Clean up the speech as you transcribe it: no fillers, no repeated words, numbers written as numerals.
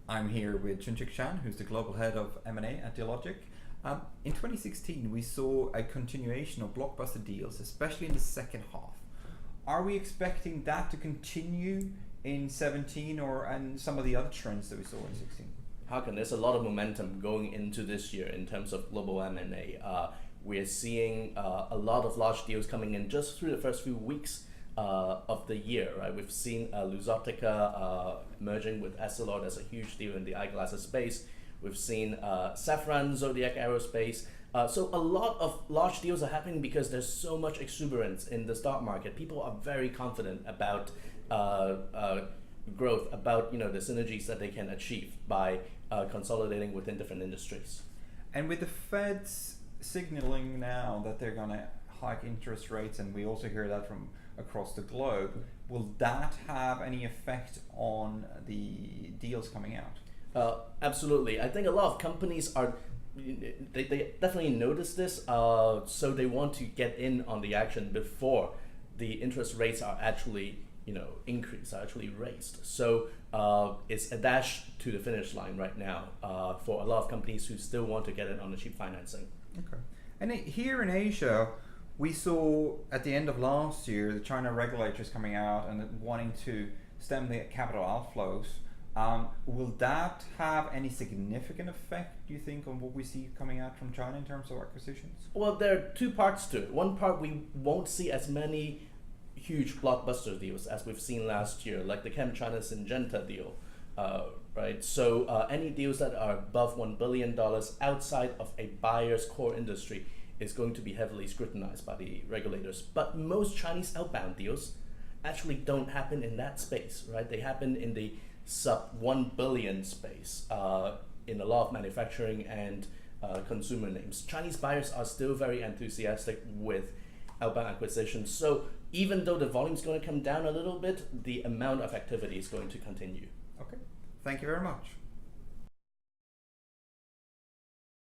I'm here with Chunjik Shan, who's the Global Head of M&A at Dealogic. In 2016, we saw a continuation of blockbuster deals, especially in the second half. Are we expecting that to continue in 17 and some of the other trends that we saw in 16? Hakan, there's a lot of momentum going into this year in terms of global M&A. We're seeing a lot of large deals coming in just through the first few weeks of the year, right? We've seen Luxottica merging with Essilor. That's a huge deal in the eyeglasses space. We've seen Safran, Zodiac Aerospace. So a lot of large deals are happening because there's so much exuberance in the stock market. People are very confident about growth, about the synergies that they can achieve by consolidating within different industries. And with the Fed's signaling now that they're going to hike interest rates, and we also hear that from across the globe, will that have any effect on the deals coming out? Absolutely. I think a lot of companies they definitely notice this, so they want to get in on the action before the interest rates are actually increased, are actually raised. So it's a dash to the finish line right now for a lot of companies who still want to get in on the cheap financing. Okay. And here in Asia, we saw at the end of last year the China regulators coming out and wanting to stem the capital outflows. Will that have any significant effect, do you think, on what we see coming out from China in terms of acquisitions? Well, there are two parts to it. One part, we won't see as many huge blockbuster deals as we've seen last year, like the ChemChina Syngenta deal, right? So any deals that are above $1 billion outside of a buyer's core industry is going to be heavily scrutinized by the regulators. But most Chinese outbound deals actually don't happen in that space, right? They happen in the sub 1 billion space in a lot of manufacturing and consumer names. Chinese buyers are still very enthusiastic with outbound acquisitions. So even though the volume is going to come down a little bit, the amount of activity is going to continue. Okay, thank you very much.